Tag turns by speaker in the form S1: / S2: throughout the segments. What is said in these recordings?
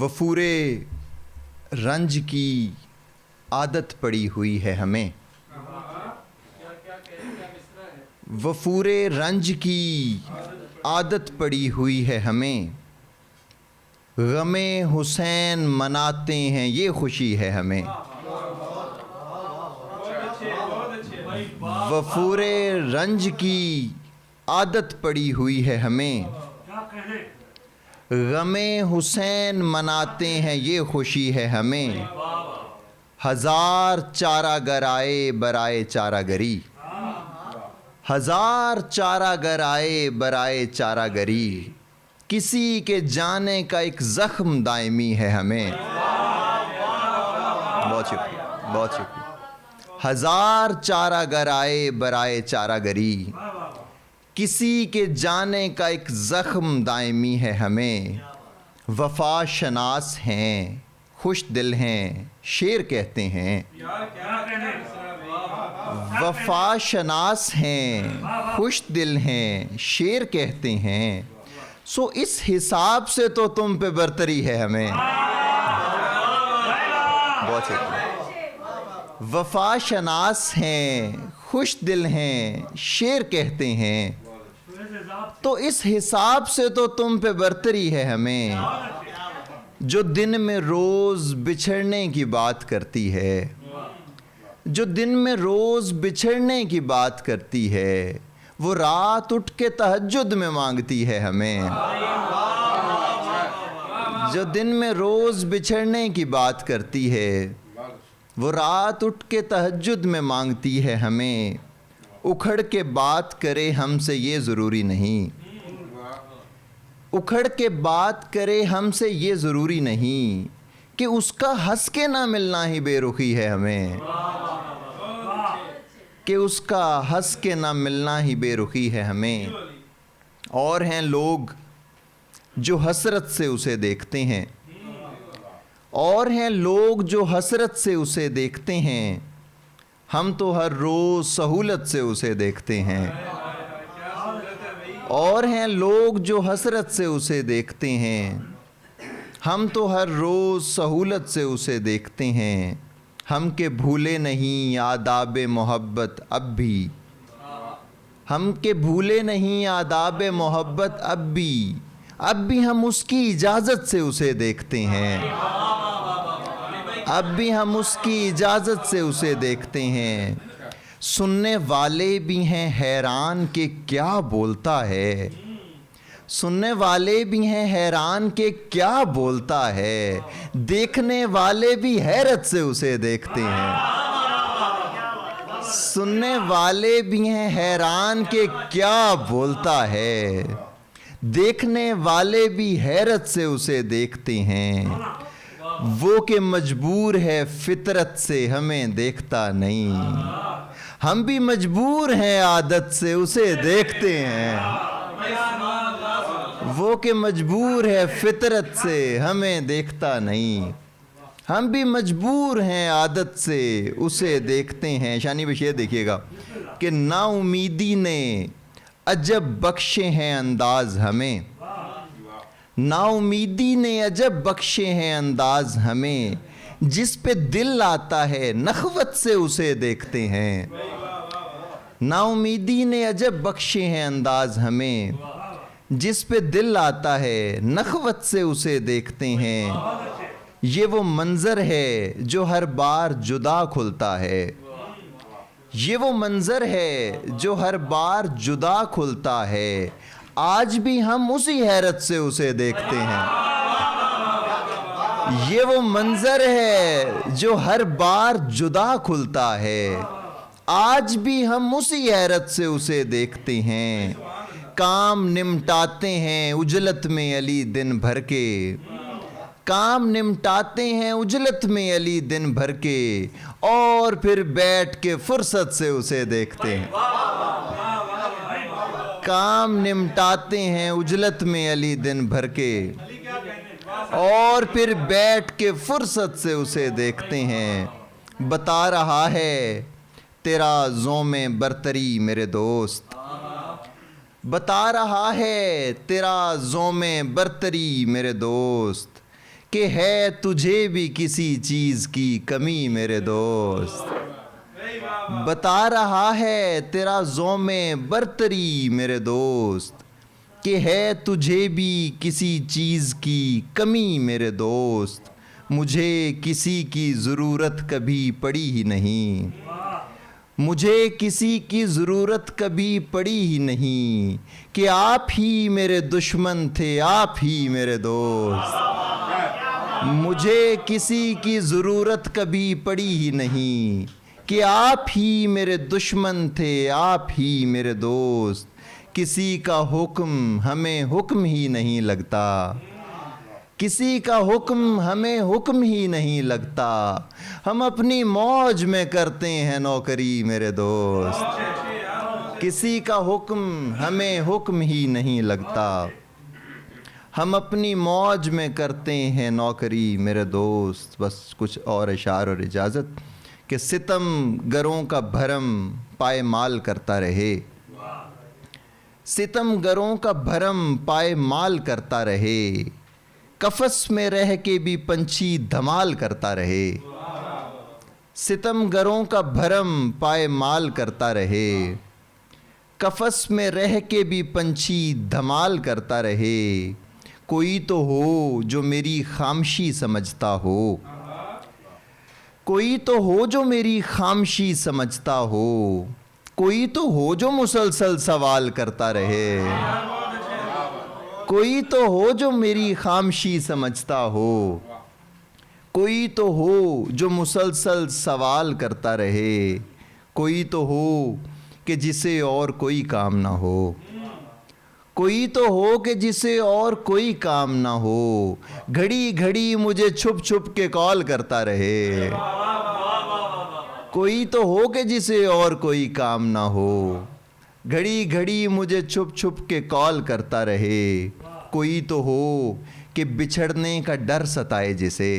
S1: वफूरे रंज की आदत पड़ी हुई है हमें। वफूरे रंज की आदत पड़ी हुई है हमें। गमे हुसैन मनाते हैं ये खुशी है हमें। वफूरे रंज की आदत पड़ी हुई है हमें। गमे हुसैन मनाते हैं ये खुशी है हमें। हजार चारागर आए बराए चारागरी। हजार चारागर आए बराए चारागरी। किसी के जाने का एक जख्म दायमी है हमें। बहुत शुक्रिया, बहुत शुक्रिया। हजार चारागर आए बराए चारागरी। किसी के जाने का एक ज़ख्म दायमी है हमें। वफा शनास हैं, खुश दिल हैं, शेर कहते हैं। वफा शनास हैं, खुश दिल हैं, शेर कहते हैं। सो इस हिसाब से तो तुम पे बरतरी है हमें। बहुत शुक्रिया। वफा शनास हैं, खुश दिल हैं, शेर कहते हैं। तो इस हिसाब से तो तुम पे बरतरी है हमें। जो दिन में रोज़ बिछड़ने की बात करती है, जो दिन में रोज़ बिछड़ने की बात करती है, वो रात उठ के तहज्जुद में मांगती है हमें। जो दिन में रोज़ बिछड़ने की बात करती है, वो रात उठ के तहज्जुद में मांगती है हमें। उखड़ के बात करे हमसे ये ज़रूरी नहीं। उखड़ के बात करे हमसे ये ज़रूरी नहीं कि उसका हंस के ना मिलना ही बेरुखी है हमें। कि उसका हंस के ना मिलना ही बेरुखी है हमें। और हैं लोग जो हसरत से उसे देखते हैं। और हैं लोग जो हसरत से उसे देखते हैं। हम तो हर रोज़ सहूलत से उसे देखते हैं। और हैं लोग जो हसरत से उसे देखते हैं। हम तो हर रोज़ सहूलत से उसे देखते हैं। हम के भूले नहीं आदाब मोहब्बत अब भी। हम के भूले नहीं आदाब मोहब्बत अब भी हम उसकी इजाज़त से उसे देखते हैं। अब भी हम उसकी इजाज़त से उसे देखते हैं। सुनने वाले भी हैं हैरान कि क्या बोलता है। सुनने वाले भी हैं हैरान कि क्या बोलता है। देखने वाले भी हैरत से उसे देखते हैं। सुनने वाले भी हैं हैरान कि क्या बोलता है। देखने वाले भी हैरत से उसे देखते हैं। वो के मजबूर है फितरत से हमें देखता नहीं। हम भी मजबूर हैं आदत से उसे देखते हैं। वो के मजबूर है फितरत से हमें देखता नहीं। हम भी मजबूर हैं आदत से उसे देखते हैं। शानी बशेर देखिएगा कि नाउमीदी ने अजब बख्शे हैं अंदाज हमें। नाउमीदी ने अजब बख्शे हैं अंदाज हमें। जिस पे दिल आता है नखवत से उसे देखते हैं। नाउमीदी ने अजब बख्शे हैं अंदाज हमें। जिस पे दिल आता है नखवत से उसे देखते हैं। ये वो मंज़र है जो हर बार जुदा खुलता है। ये वो मंज़र है जो हर बार जुदा खुलता है। आज भी हम उसी हैरत से उसे देखते हैं। ये वो मंज़र है जो हर बार जुदा खुलता है। आज भी हम उसी हैरत से उसे देखते हैं। काम निमटाते हैं उजलत में अली दिन भर के। काम निमटाते हैं उजलत में अली दिन भर के। और फिर बैठ के फुर्सत से उसे देखते हैं। काम निमटाते हैं उजलत में अली दिन भर के। और फिर बैठ के फुर्सत से उसे देखते हैं। बता रहा है तेरा ज़ोमे बरतरी मेरे दोस्त। बता रहा है तेरा ज़ोमे बरतरी मेरे दोस्त। कि है तुझे भी किसी चीज़ की कमी मेरे दोस्त। बता रहा है तेरा ज़ौमे बरतरी मेरे दोस्त, कि है तुझे भी किसी चीज़ की कमी मेरे दोस्त। मुझे किसी की ज़रूरत कभी पड़ी ही नहीं, मुझे किसी की ज़रूरत कभी पड़ी ही नहीं, कि आप ही मेरे दुश्मन थे आप ही मेरे दोस्त। मुझे किसी की ज़रूरत कभी पड़ी ही नहीं, कि आप ही मेरे दुश्मन थे आप ही मेरे दोस्त। किसी का हुक्म हमें हुक्म ही नहीं लगता, किसी का हुक्म हमें हुक्म ही नहीं लगता। हम अपनी मौज में करते हैं नौकरी मेरे दोस्त। किसी का हुक्म हमें हुक्म ही नहीं लगता, हम अपनी मौज में करते हैं नौकरी मेरे दोस्त। बस कुछ और इशार और इजाज़त कि सितम गरों का भरम पाए माल करता रहे, सितम गरों का भरम पाए माल करता रहे। कफस में रह के भी पंछी धमाल करता रहे, सितम गरों का भरम पाए माल करता रहे। कफस में रह के भी पंछी धमाल करता रहे। कोई तो हो जो मेरी खामशी समझता हो, कोई तो हो जो मेरी खामशी समझता हो। कोई तो हो जो मुसलसल सवाल करता रहे, कोई तो हो जो मेरी खामशी समझता हो। कोई तो हो जो मुसलसल सवाल करता रहे। कोई तो हो कि जिसे और कोई काम ना हो, कोई तो हो कि जिसे और कोई काम ना हो। घड़ी घड़ी मुझे छुप छुप के कॉल करता रहे। कोई तो हो कि जिसे और कोई काम ना हो। घड़ी घड़ी मुझे छुप छुप के कॉल करता रहे। कोई तो हो कि बिछड़ने का डर सताए जिसे,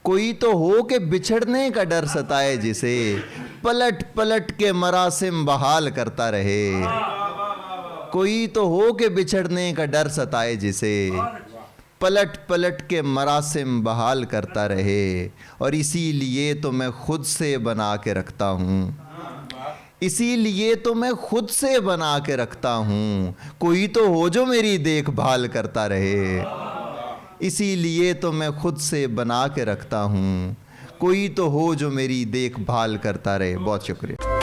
S1: कोई तो हो कि बिछड़ने का डर सताए जिसे। पलट पलट के मरासिम बहाल करता रहे। कोई तो हो कि बिछड़ने का डर सताए जिसे, पलट पलट के मरासिम बहाल करता रहे। और इसीलिए तो मैं खुद से बना के रखता हूँ, इसीलिए तो मैं खुद से बना के रखता हूँ। कोई तो हो जो मेरी देखभाल करता रहे, इसीलिए तो मैं खुद से बना के रखता हूँ। कोई तो हो जो मेरी देखभाल करता रहे। बहुत शुक्रिया।